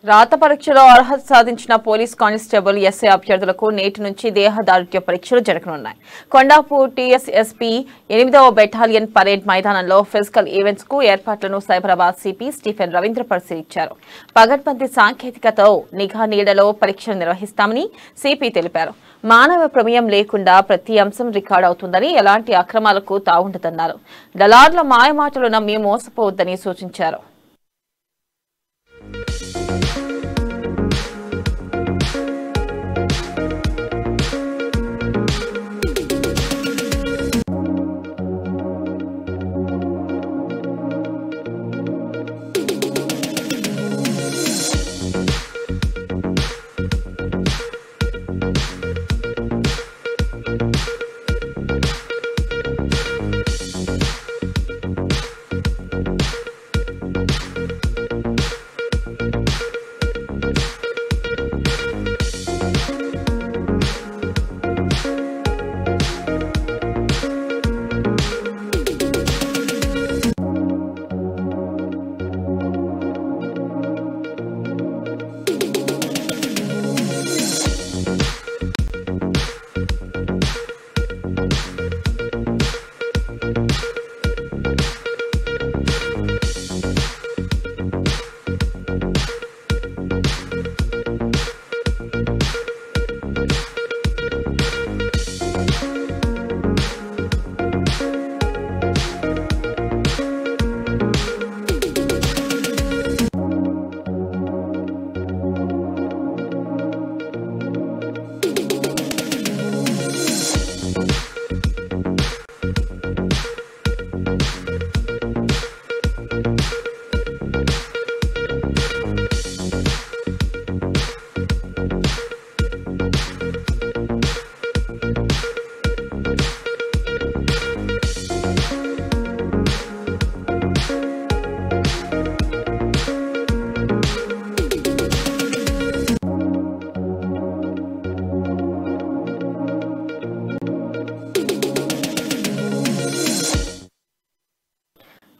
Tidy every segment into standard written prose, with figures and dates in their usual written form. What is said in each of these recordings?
రాత పరీక్షలో అర్హత సాధించిన పోలీస్ కానిస్టేబుల్ ఎస్ఐ అభ్యర్థులకు నేటి నుంచి దేహదారుఢ్య పరీక్షలు జరగనున్నాయి. కొండాపూర్ టీఎస్ఎస్పీ 8వ బెటాలియన్ పరేడ్ మైదానంలో ఫిజికల్ ఈవెంట్స్ కు ఏర్పాట్లను సైబరాబాద్ సిపి స్టీఫెన్ రవీంద్ర పరిశీలించారు. పగడ్బందీ సాంకేతికతో నిఘా నీడలో పరీక్షలు నిర్వహిస్తామని సిపి తెలిపారు. మానవ ప్రమేయం లేకుండా ప్రతి అంశం రికార్డు అవుతుందని, ఎలాంటి అక్రమాలకు తావుండదన్నారు. దళారుల మాయమాటలు నమ్మి మోసపోవద్దని సూచించారు.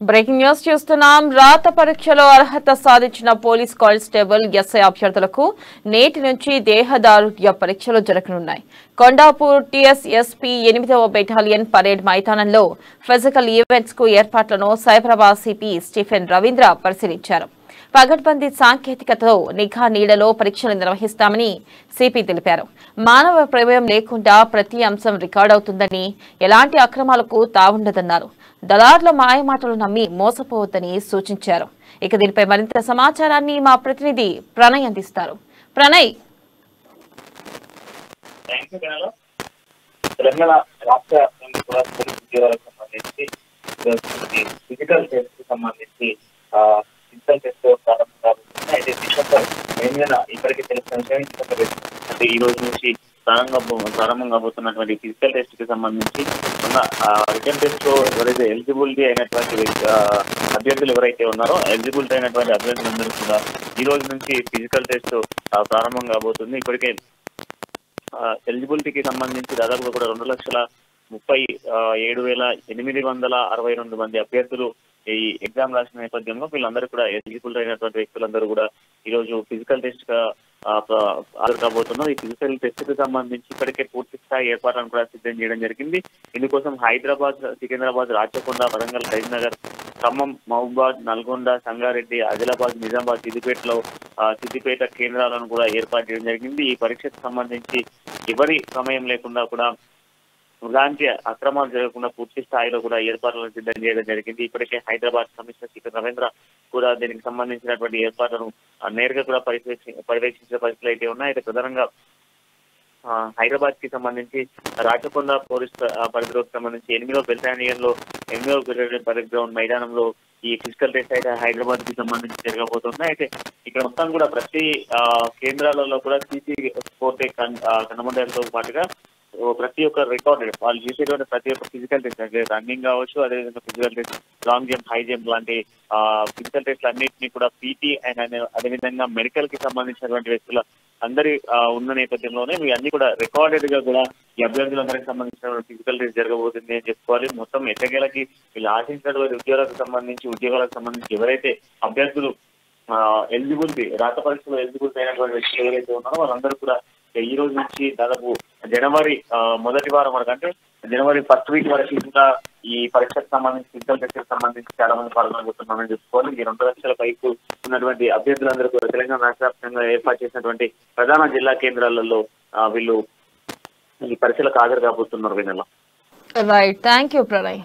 బ్రేకింగ్ న్యూస్ చూస్తున్నాం. రాత పరీక్షలో అర్హత సాధించిన పోలీస్ కానిస్టేబుల్ ఎస్ఐ అభ్యర్థులకు నేటి నుంచి దేహదారుఢ్య పరీక్షలు జరగనున్నాయి. కొండాపూర్ టీఎస్ఎస్పీ 8వ బెటాలియన్ పరేడ్ మైదానంలో ఫిజికల్ ఈవెంట్స్ కు ఏర్పాట్లను సైబరాబాద్ సిపి స్టీఫెన్ రవీంద్ర పరిశీలించారు. పగడ్బందీ సాంకేతికతో నిఘా నీడలో పరీక్షలు నిర్వహిస్తామని సిపి తెలిపారు. మానవ ప్రమేయం లేకుండా ప్రతి అంశం రికార్డు అవుతుందని, ఎలాంటి అక్రమాలకు తావుండదన్నారు. దళారుల మాయమాటలు నమ్మి మోసపోవద్దని సూచించారు. ఇక దీనిపై మరింత సమాచారాన్ని మా ప్రతినిధి ప్రణయ్ అందిస్తారు. ప్రణయ్, తెలంగాణ రాష్ట్ర ఉద్యోగాలకు సంబంధించి ఫిజికల్ టెస్ట్ సంబంధించి ఫిజికల్ టెస్ట్ ప్రారంభం కాబోతుంది. అయితే డిసెంబర్ 8న ఇప్పటికీ తెలిసిన విషయం, అంటే ఈ రోజు నుంచి ప్రారంభం కాబోతున్నటువంటి ఫిజికల్ టెస్ట్ కి సంబంధించి ఉన్న రిటర్న్ టెస్ట్ లో ఎవరైతే ఎలిజిబిలిటీ అయినటువంటి అభ్యర్థులు ఎవరైతే ఉన్నారో ఎలిజిబిలిటీ అయినటువంటి అభ్యర్థులందరూ కూడా ఈ రోజు నుంచి ఫిజికల్ టెస్ట్ ప్రారంభం కాబోతుంది. ఇప్పటికే ఎలిజిబిలిటీకి సంబంధించి దాదాపుగా కూడా 2,37,862 మంది అభ్యర్థులు ఈ ఎగ్జామ్ రాసిన నేపథ్యంలో వీళ్ళందరూ కూడా ఎలిజిబుల్ అయినటువంటి వ్యక్తులందరూ కూడా ఈ రోజు ఫిజికల్ టెస్ట్ గా హాజరు కాబోతున్నారు. ఈ ఫిజికల్ టెస్ట్ కి సంబంధించి ఇప్పటికే పూర్తి స్థాయి ఏర్పాట్లను కూడా సిద్ధం చేయడం జరిగింది. ఇందుకోసం హైదరాబాద్, సికింద్రాబాద్, రాచకొండ, వరంగల్, కరీంనగర్, ఖమ్మం, మహబూబాద్, నల్గొండ, సంగారెడ్డి, ఆదిలాబాద్, నిజామాబాద్, సిద్దిపేట కేంద్రాలను కూడా ఏర్పాటు చేయడం జరిగింది. ఈ పరీక్షకు సంబంధించి ఎవరి సమయం లేకుండా కూడా ఎలాంటి అక్రమాలు జరగకుండా పూర్తి స్థాయిలో కూడా ఏర్పాట్లను సిద్ధం చేయడం జరిగింది. ఇప్పటికే హైదరాబాద్ కమిషనర్ స్టీఫెన్ రవీంద్ర కూడా దీనికి సంబంధించినటువంటి ఏర్పాట్లను నేరుగా కూడా పర్యవేక్షించిన పరిస్థితులు అయితే ఉన్నాయి. అయితే ప్రధానంగా హైదరాబాద్ కి సంబంధించి రాచకొండ పోలీస్ పరిధిలోకి సంబంధించి 8వ బెటాలియన్ పరేడ్ గ్రౌండ్ మైదానంలో ఈ ఫిజికల్ టెస్ట్ అయితే హైదరాబాద్ కి సంబంధించి జరగబోతుంది. అయితే ఇక్కడ మొత్తం కూడా ప్రతి కేంద్రాలలో కూడా సీసీ ఫోర్టే కనుమడలతో పాటుగా ప్రతి ఒక్క రికార్డెడ్ వాళ్ళు చేసేటువంటి ప్రతి ఒక్క ఫిజికల్ టెస్ట్, అంటే రన్నింగ్ కావచ్చు, అదేవిధంగా physical test, long jump, high jump లాంటి ఫిజికల్ టెస్ట్లు అన్నింటినీ కూడా పీటీ అండ్ అదేవిధంగా మెడికల్ కి సంబంధించినటువంటి వ్యక్తుల అందరి ఉన్న నేపథ్యంలోనే ఇవన్నీ కూడా రికార్డెడ్ గా కూడా ఈ అభ్యర్థులందరికి సంబంధించిన ఫిజికల్ టెస్ట్ జరగబోతుంది అని చెప్పుకోవాలి. మొత్తం ఎట్టకేలకి వీళ్ళు ఆశించినటువంటి ఉద్యోగాలకు సంబంధించి ఎవరైతే అభ్యర్థులు ఎలిజిబిలిటీ రాత పరీక్షలో ఎలిజిబిలిటీ అయినటువంటి వ్యక్తులు ఎవరైతే ఉన్నారో వాళ్ళందరూ కూడా ఈ రోజు నుంచి దాదాపు జనవరి మొదటి వారం వరకు, అంటే జనవరి ఫస్ట్ వీక్ వరకు ఇంకా ఈ పరీక్షకు సంబంధించి ఫిజికల్ టెస్ట్ సంబంధించి చాలా మంది పాల్గొనబోతున్నామని చెప్పుకోవాలి. ఈ 2 లక్షల పైకు ఉన్నటువంటి అభ్యర్థులందరూ కూడా తెలంగాణ రాష్ట్ర వ్యాప్తంగా ఏర్పాటు చేసినటువంటి ప్రధాన జిల్లా కేంద్రాలలో వీళ్ళు ఈ పరీక్షలకు హాజరు కాబోతున్నారు. వినలా రైట్, థ్యాంక్ యూ ప్రణయ్.